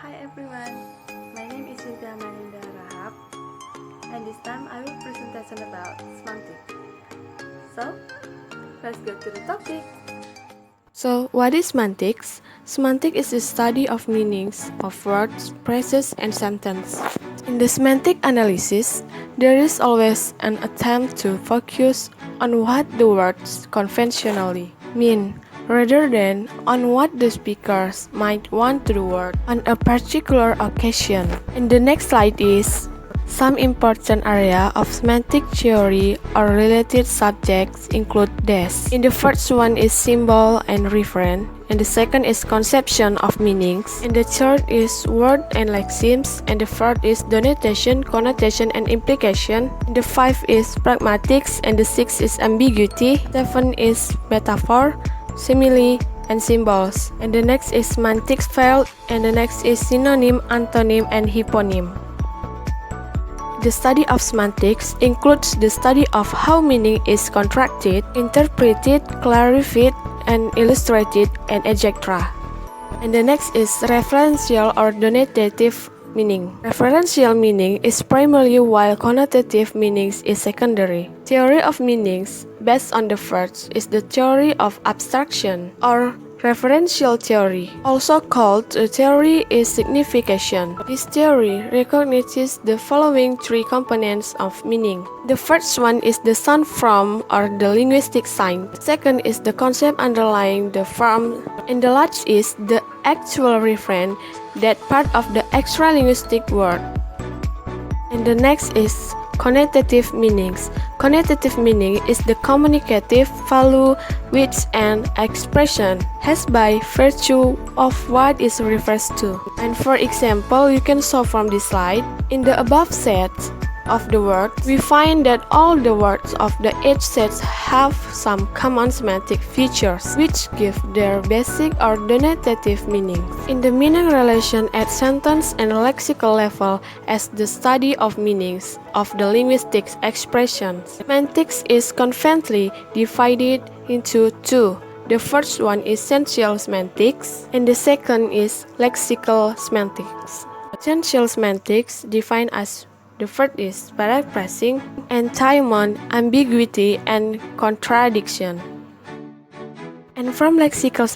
Hi everyone, my name is Cynthia Maninda Rahab, and this time I will presentation about semantic. So, let's go to the topic. So, what is semantics? Semantic is the study of meanings of words, phrases, and sentences. In the semantic analysis, there is always an attempt to focus on what the words conventionally mean, rather than on what the speakers might want to word on a particular occasion. And the next slide is some important area of semantic theory or related subjects include this. In the first one is symbol and referent, and the second is conception of meanings, and the third is word and lexemes, and the fourth is denotation, connotation, and implication, and the fifth is pragmatics, and the sixth is ambiguity, seven is metaphor, simile, and symbols, and the next is semantics field, and the next is synonym, antonym, and hyponym. The study of semantics includes the study of how meaning is constructed, interpreted, clarified, and illustrated, and etc. And the next is referential or denotative meaning. Referential meaning is primary while connotative meanings is secondary. Theory of meanings based on the first is the theory of abstraction or referential theory, also called the theory is signification. This theory recognizes the following three components of meaning. The first one is the sound form or the linguistic sign. The second is the concept underlying the form, and the last is the actual referent, that part of the extra linguistic word. And the next is connotative meanings. Connotative meaning is the communicative value which an expression has by virtue of what it refers to. And for example, you can saw from this slide, in the above set of the words, we find that all the words of the each set have some common semantic features which give their basic or denotative meanings. In the meaning relation at sentence and lexical level as the study of meanings of the linguistic expressions, semantics is conveniently divided into two. The first one is essential semantics and the second is lexical semantics. Essential semantics defined as the first is paraphrasing, entirement, ambiguity, and contradiction. And from lexical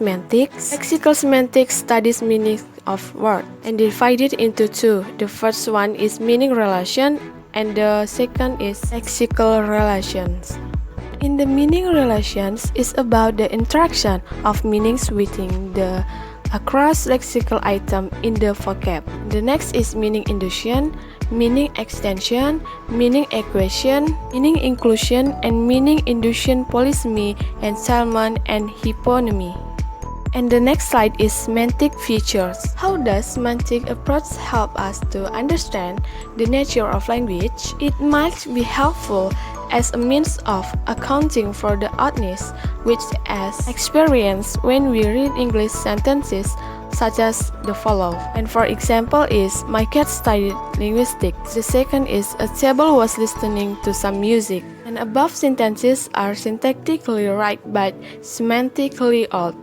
semantics studies meaning of words and divided into two. The first one is meaning relation and the second is lexical relations. In the meaning relations is about the interaction of meanings within the across lexical item in the vocab. The next is meaning induction, meaning extension, meaning equation, meaning inclusion, and meaning induction polysemy, entailment, and hyponymy. And the next slide is semantic features. How does semantic approach help us to understand the nature of language? It might be helpful as a means of accounting for the oddness which is experienced when we read English sentences such as the follow. And for example is, my cat studied linguistics. The second is, a table was listening to some music. And above sentences are syntactically right but semantically odd.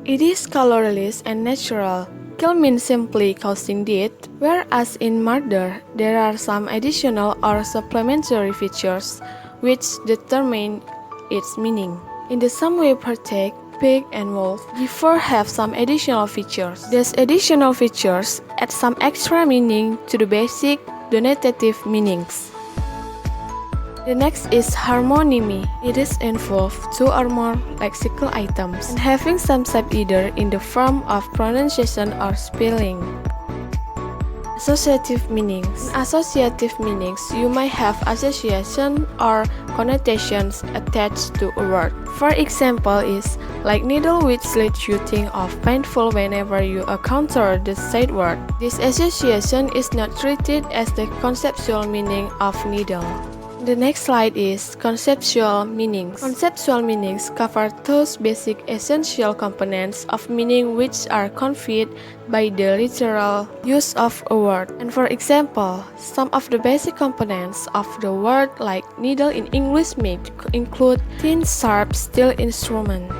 It is colorless and natural. Kill means simply causing death, whereas in murder, there are some additional or supplementary features which determine its meaning. In the same way protect, pig, and wolf, before have some additional features. These additional features add some extra meaning to the basic denotative meanings. The next is harmonymy. It is involved two or more lexical items and having some shape either in the form of pronunciation or spelling. Associative meanings. In associative meanings, you might have association or connotations attached to a word. For example is, like needle which leads you think of painful whenever you encounter the said word. This association is not treated as the conceptual meaning of needle. The next slide is conceptual meanings. Conceptual meanings cover those basic essential components of meaning which are conveyed by the literal use of a word. And for example, some of the basic components of the word like needle in English may include thin, sharp, steel instrument.